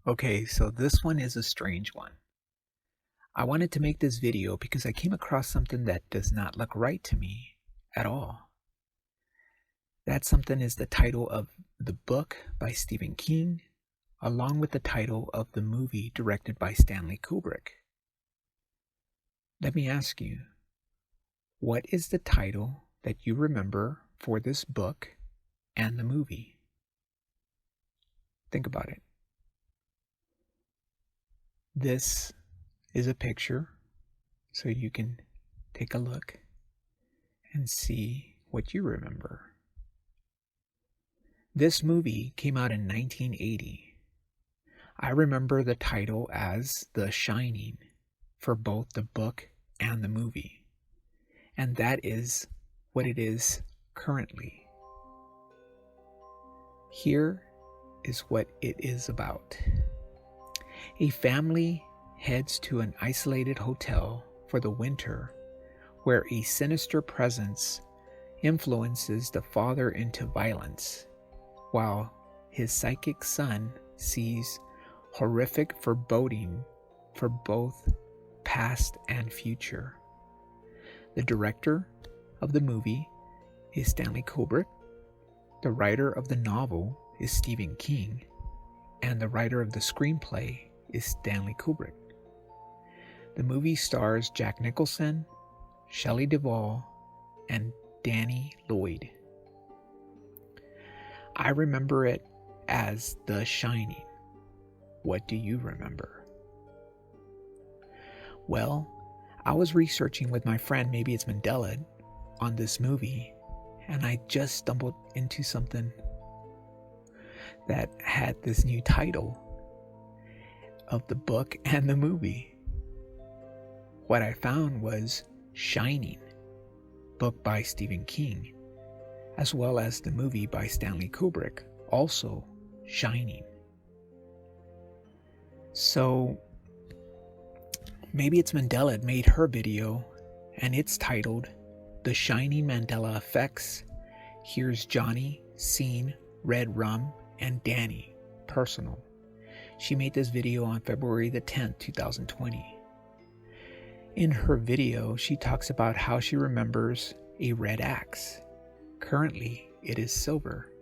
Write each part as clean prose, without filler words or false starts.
Okay, so this one is a strange one. I wanted to make this video because I came across something that does not look right to me at all. That something is the title of the book by Stephen King, along with the title of the movie directed by Stanley Kubrick. Let me ask you, what is the title that you remember for this book and the movie? Think about it. This is a picture, so you can take a look and see what you remember. This movie came out in 1980. I remember the title as The Shining for both the book and the movie. And that is what it is currently. Here is what it is about. A family heads to an isolated hotel for the winter where a sinister presence influences the father into violence, while his psychic son sees horrific foreboding for both past and future. The director of the movie is Stanley Kubrick. The writer of the novel is Stephen King, and the writer of the screenplay is Stanley Kubrick. The movie stars Jack Nicholson, Shelley Duvall, and Danny Lloyd. I remember it as The Shining. What do you remember? Well, I was researching with my friend Maybe It's Mandela on this movie, and I just stumbled into something that had this new title of the book and the movie. What I found was Shining, book by Stephen King, as well as the movie by Stanley Kubrick, also Shining. So Maybe It's Mandela made her video, and it's titled The Shining Mandela Effects. Here's Johnny, Scene, Red Rum, and Danny, Personal. She made this video on February the 10th, 2020. In her video, she talks about how she remembers a red axe. Currently, it is silver.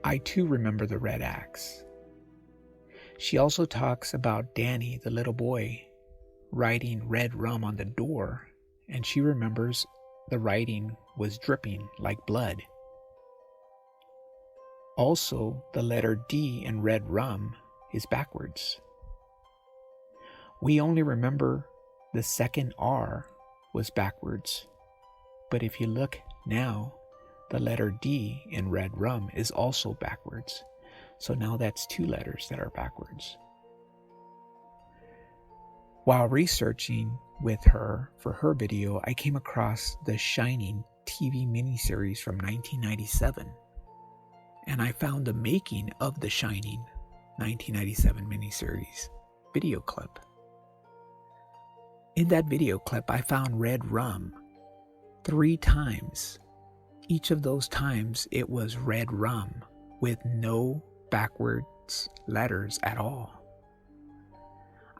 I too remember the red axe. She also talks about Danny, the little boy, writing red rum on the door, and she remembers the writing was dripping like blood. Also, the letter D in red rum is backwards. We only remember the second R was backwards, but if you look now, the letter D in red rum is also backwards. So now that's two letters that are backwards. While researching with her for her video, I came across the Shining TV miniseries from 1997. And I found the making of the Shining 1997 miniseries video clip. In that video clip, I found red rum 3 times. Each of those times, it was red rum with no backwards letters at all.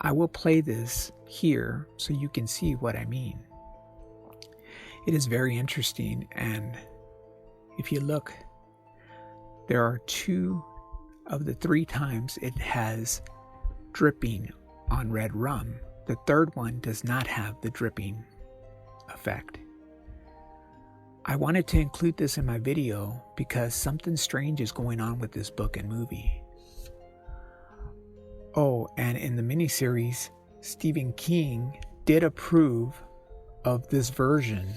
I will play this here so you can see what I mean. It is very interesting, and if you look, there are 2 of the 3 times it has dripping on red rum. The third one does not have the dripping effect. I wanted to include this in my video because something strange is going on with this book and movie. Oh, and in the miniseries, Stephen King did approve of this version,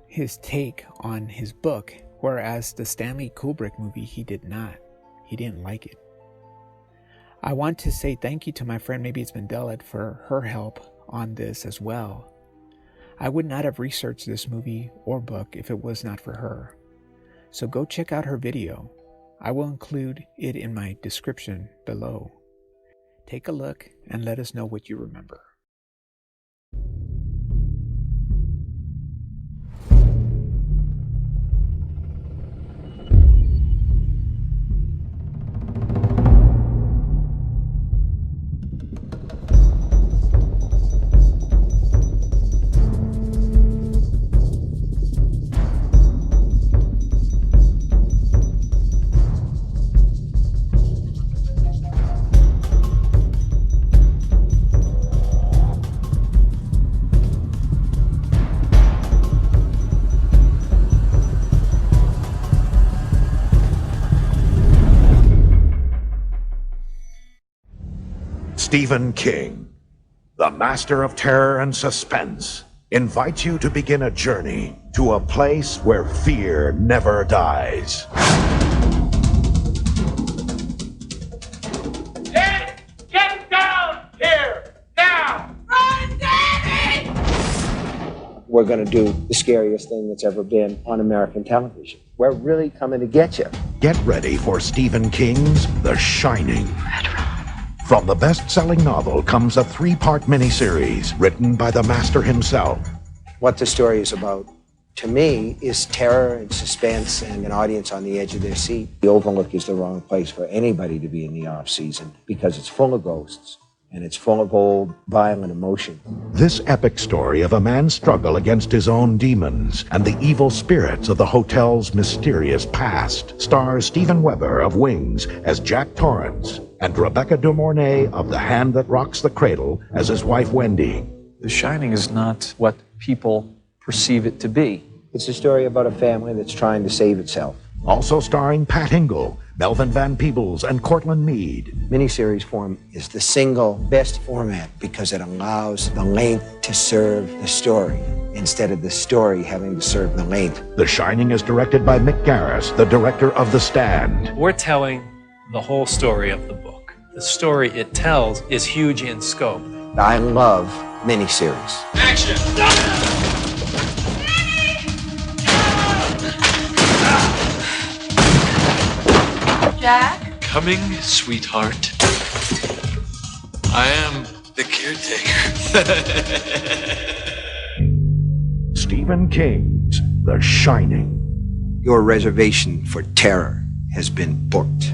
his take on his book, whereas the Stanley Kubrick movie, he did not. He didn't like it. I want to say thank you to my friend Maybe It's Mandela for her help on this as well. I would not have researched this movie or book if it was not for her. So go check out her video. I will include it in my description below. Take a look and let us know what you remember. Stephen King, the master of terror and suspense, invites you to begin a journey to a place where fear never dies. Ed, get down here, now! Run, Daddy! We're going to do the scariest thing that's ever been on American television. We're really coming to get you. Get ready for Stephen King's The Shining. From the best-selling novel comes a 3-part miniseries written by the master himself. What the story is about, to me, is terror and suspense and an audience on the edge of their seat. The Overlook is the wrong place for anybody to be in the off-season because it's full of ghosts and it's full of old, violent emotion. This epic story of a man's struggle against his own demons and the evil spirits of the hotel's mysterious past stars Steven Weber of Wings as Jack Torrance and Rebecca De Mornay of The Hand That Rocks the Cradle as his wife Wendy. The Shining is not what people perceive it to be. It's a story about a family that's trying to save itself. Also starring Pat Hingle, Melvin Van Peebles, and Cortland Mead. Miniseries form is the single best format because it allows the length to serve the story instead of the story having to serve the length. The Shining is directed by Mick Garris, the director of The Stand. We're telling the whole story of the book. The story it tells is huge in scope. I love miniseries. Action! Jack? Coming, sweetheart. I am the caretaker. Stephen King's The Shining. Your reservation for terror has been booked.